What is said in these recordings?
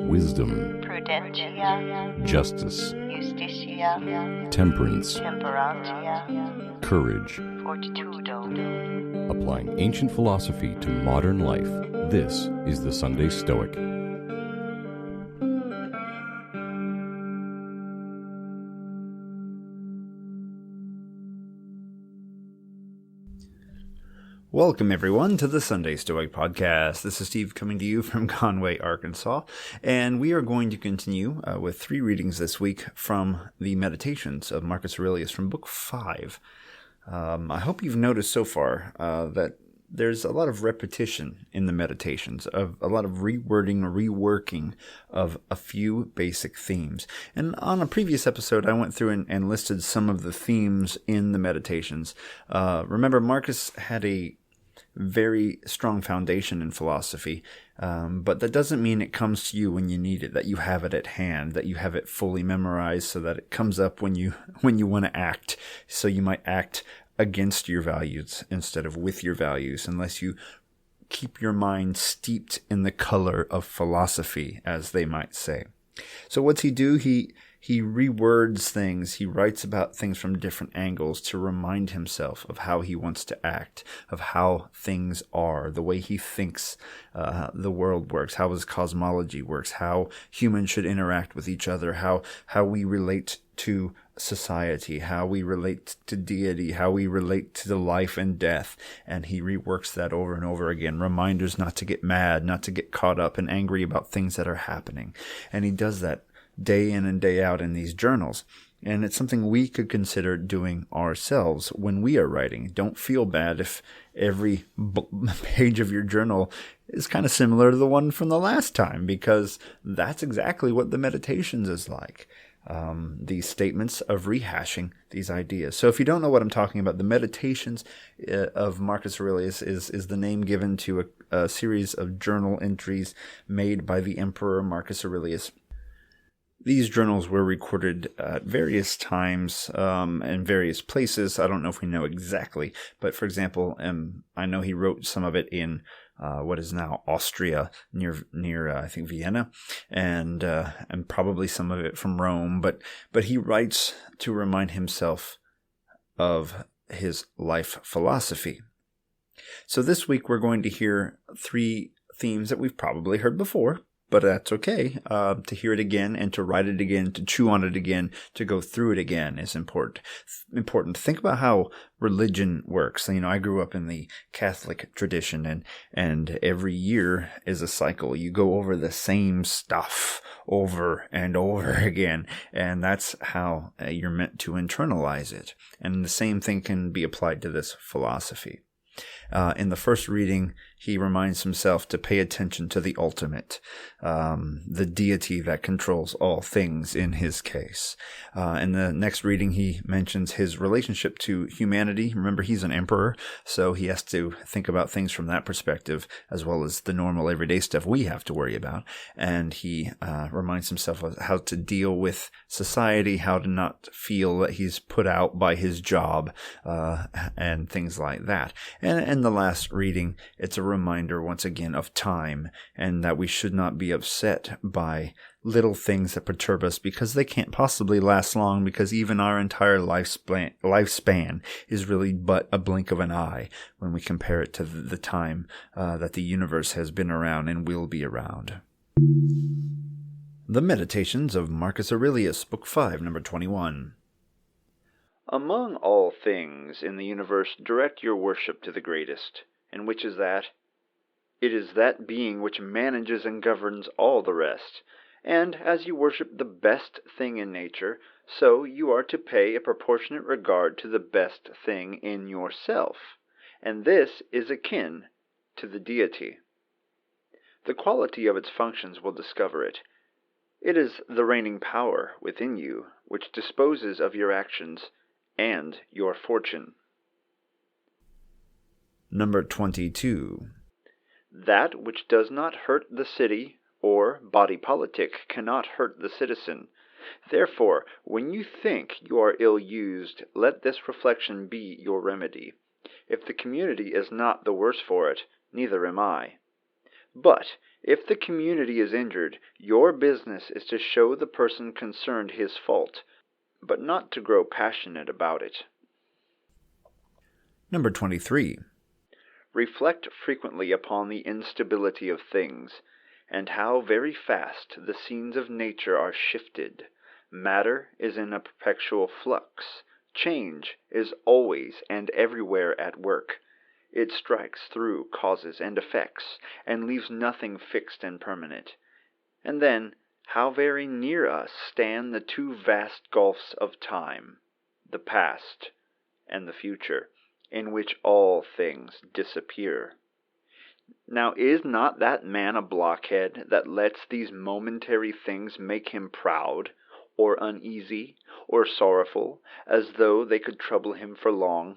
wisdom, prudentia, justice, justitia, temperance, temperantia, courage. fortitudo. Applying ancient philosophy to modern life, this is the Sunday Stoic. Welcome, everyone, to the Sunday Stoic Podcast. This is Steve coming to you from Conway, Arkansas, and we are going to continue with 3 readings this week from the Meditations of Marcus Aurelius from Book 5. I hope you've noticed so far that there's a lot of repetition in the Meditations, of a lot of rewording or reworking of a few basic themes. And on a previous episode, I went through and listed some of the themes in the Meditations. Remember, Marcus had a very strong foundation in philosophy, but that doesn't mean it comes to you when you need it, that you have it at hand, that you have it fully memorized so that it comes up when you want to act. So you might act against your values instead of with your values, unless you keep your mind steeped in the color of philosophy, as they might say. So what's he do? He rewords things. He writes about things from different angles to remind himself of how he wants to act, of how things are, the way he thinks the world works, how his cosmology works, how humans should interact with each other, how we relate to society, how we relate to deity, how we relate to the life and death. And he reworks that over and over again. Reminders not to get mad, not to get caught up and angry about things that are happening. And he does that day in and day out in these journals. And it's something we could consider doing ourselves when we are writing. Don't feel bad if every page of your journal is kind of similar to the one from the last time, because that's exactly what the Meditations is like. These statements of rehashing these ideas. So if you don't know what I'm talking about, the Meditations of Marcus Aurelius is the name given to a series of journal entries made by the Emperor Marcus Aurelius. These journals were recorded at various times and various places. I don't know if we know exactly, but for example, I know he wrote some of it in what is now Austria, near I think Vienna, and probably some of it from Rome. But he writes to remind himself of his life philosophy. So this week we're going to hear 3 themes that we've probably heard before, but that's okay. To hear it again and to write it again, to chew on it again, to go through it again is important. Think about how religion works. I grew up in the Catholic tradition, and every year is a cycle. You go over the same stuff over and over again, and that's how you're meant to internalize it. And the same thing can be applied to this philosophy. In the first reading, he reminds himself to pay attention to the ultimate, the deity that controls all things in his case. In the next reading, he mentions his relationship to humanity. Remember, he's an emperor, so he has to think about things from that perspective, as well as the normal everyday stuff we have to worry about. And he reminds himself of how to deal with society, how to not feel that he's put out by his job, and things like that. And in the last reading, it's a reminder once again of time, and that we should not be upset by little things that perturb us, because they can't possibly last long, because even our entire lifespan is really but a blink of an eye when we compare it to the time that the universe has been around and will be around. The Meditations of Marcus Aurelius, Book 5, number 21. Among all things in the universe, direct your worship to the greatest. And which is that? It is that being which manages and governs all the rest. And as you worship the best thing in nature, so you are to pay a proportionate regard to the best thing in yourself. And this is akin to the deity. The quality of its functions will discover it. It is the reigning power within you which disposes of your actions and your fortune. Number 22. That which does not hurt the city or body politic cannot hurt the citizen. Therefore, when you think you are ill-used, let this reflection be your remedy. If the community is not the worse for it, neither am I. But If the community is injured, your business is to show the person concerned his fault, but not to grow passionate about it. Number 23. Reflect frequently upon the instability of things, and how very fast the scenes of nature are shifted. Matter is in a perpetual flux. Change is always and everywhere at work. It strikes through causes and effects, and leaves nothing fixed and permanent. And then, how very near us stand the two vast gulfs of time, the past and the future, in which all things disappear. Now is not that man a blockhead that lets these momentary things make him proud, or uneasy, or sorrowful, as though they could trouble him for long?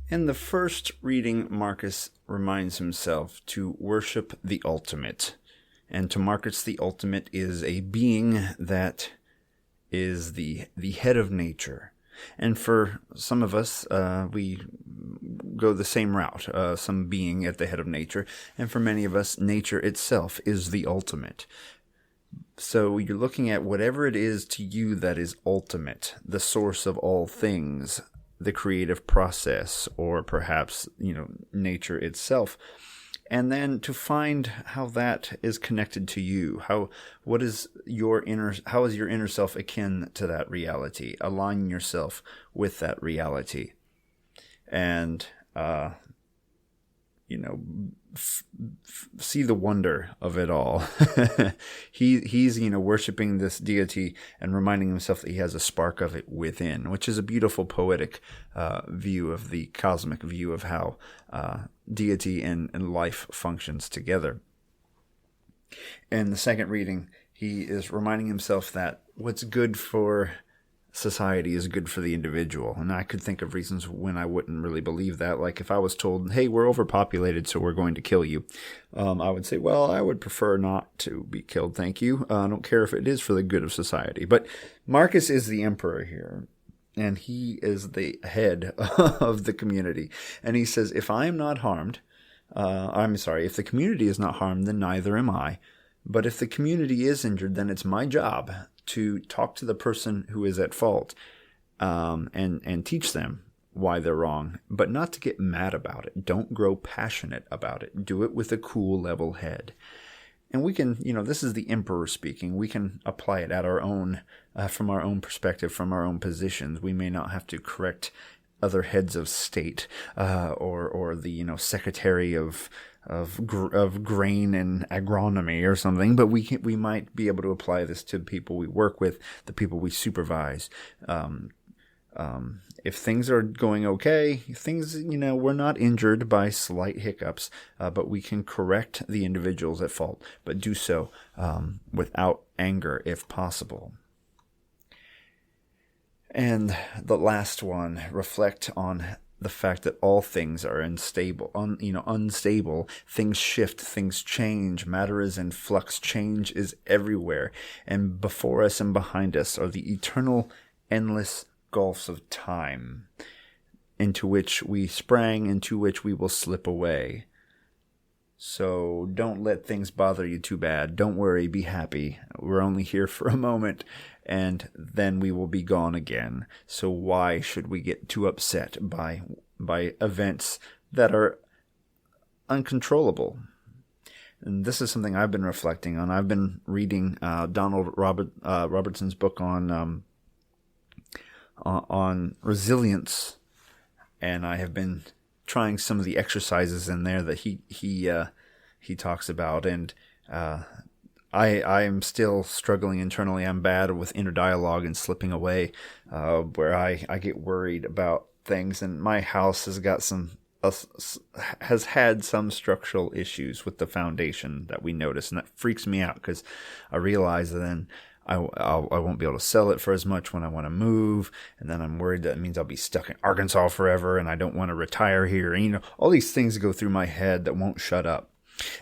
In the first reading, Marcus reminds himself to worship the ultimate. And to Marcus, the ultimate is a being that is the head of nature. And for some of us, we go the same route, some being at the head of nature. And for many of us, nature itself is the ultimate. So you're looking at whatever it is to you that is ultimate, the source of all things, the creative process, or perhaps, nature itself. And then to find how that is connected to you. How is your inner self akin to that reality? Align yourself with that reality. And, see the wonder of it all. He's worshiping this deity and reminding himself that he has a spark of it within, which is a beautiful poetic view of the cosmic view of how deity and life functions together. In the second reading, he is reminding himself that what's good for society is good for the individual. And I could think of reasons when I wouldn't really believe that. Like if I was told, hey, we're overpopulated, so we're going to kill you. I would say, well, I would prefer not to be killed, thank you. I don't care if it is for the good of society. But Marcus is the emperor here, and he is the head of the community. And he says, if I am not harmed, if the community is not harmed, then neither am I. But if the community is injured, then it's my job to talk to the person who is at fault and teach them why they're wrong, but not to get mad about it. Don't grow passionate about it. Do it with a cool, level head. And we can, this is the emperor speaking. We can apply it at our own, from our own perspective, from our own positions. We may not have to correct other heads of state or the secretary of grain and agronomy or something, but we might be able to apply this to the people we work with, the people we supervise. If things are going okay, we're not injured by slight hiccups, but we can correct the individuals at fault, but do so without anger if possible. And the last one, reflect on the fact that all things are unstable. Things shift, things change. Matter is in flux. Change is everywhere. And before us and behind us are the eternal, endless gulfs of time, into which we sprang, into which we will slip away. So don't let things bother you too bad. Don't worry, be happy. We're only here for a moment, and then we will be gone again. So why should we get too upset by events that are uncontrollable? And this is something I've been reflecting on. I've been reading Donald Robertson's book on resilience, and I have been trying some of the exercises in there that he talks about, and I am still struggling internally. I'm bad with inner dialogue and slipping away, where I get worried about things, and my house has had some structural issues with the foundation that we notice, and that freaks me out because I realize that then I won't be able to sell it for as much when I want to move, and then I'm worried that means I'll be stuck in Arkansas forever, and I don't want to retire here. And all these things go through my head that won't shut up.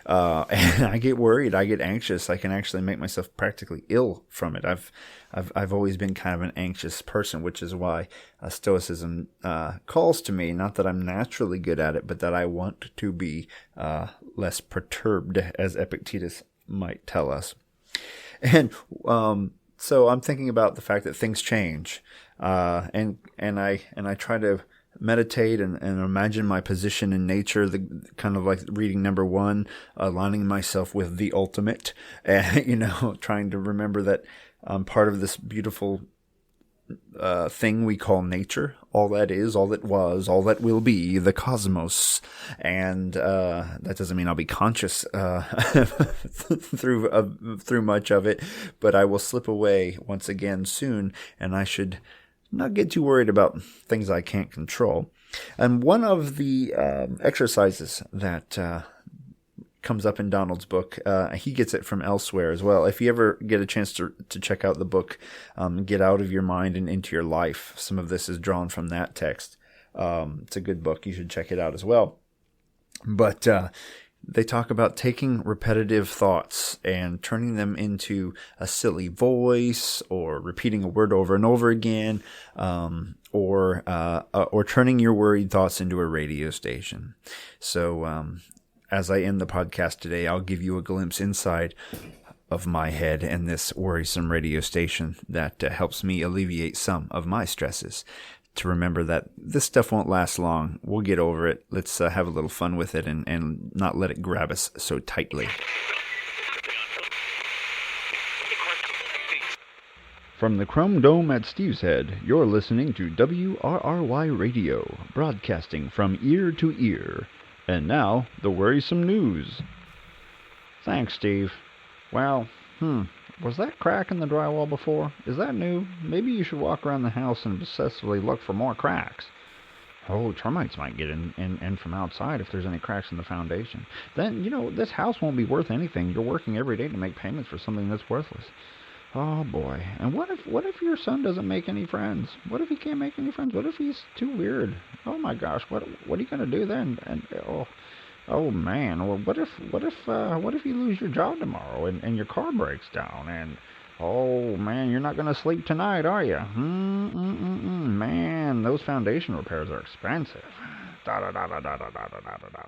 And I get worried. I get anxious. I can actually make myself practically ill from it. I've always been kind of an anxious person, which is why Stoicism calls to me. Not that I'm naturally good at it, but that I want to be less perturbed, as Epictetus might tell us. And so I'm thinking about the fact that things change, and I try to meditate and imagine my position in nature, the kind of like reading number 1, aligning myself with the ultimate, and trying to remember that I'm part of this beautiful thing we call nature, all that is, all that was, all that will be, the cosmos. And that doesn't mean I'll be conscious through much of it, but I will slip away once again soon, and I should not get too worried about things I can't control. And one of the exercises that comes up in Donald's book, he gets it from elsewhere as well. If you ever get a chance to check out the book, Get Out of Your Mind and Into Your Life, some of this is drawn from that text. It's a good book. You should check it out as well. But they talk about taking repetitive thoughts and turning them into a silly voice, or repeating a word over and over again, or turning your worried thoughts into a radio station. So as I end the podcast today, I'll give you a glimpse inside of my head and this worrisome radio station that helps me alleviate some of my stresses. To remember that this stuff won't last long. We'll get over it. Let's have a little fun with it and not let it grab us so tightly. From the Chrome Dome at Steve's Head, you're listening to WRRY Radio, broadcasting from ear to ear. And now, the worrisome news. Thanks, Steve. Well, was that crack in the drywall before? Is that new? Maybe you should walk around the house and obsessively look for more cracks. Oh, termites might get in from outside if there's any cracks in the foundation. Then, this house won't be worth anything. You're working every day to make payments for something that's worthless. Oh, boy. And what if your son doesn't make any friends? What if he can't make any friends? What if he's too weird? Oh, my gosh. What are you going to do then? And, oh man, well, what if you lose your job tomorrow and your car breaks down, and oh man, you're not going to sleep tonight, are you? Man, those foundation repairs are expensive. Da da da da da da da da da da.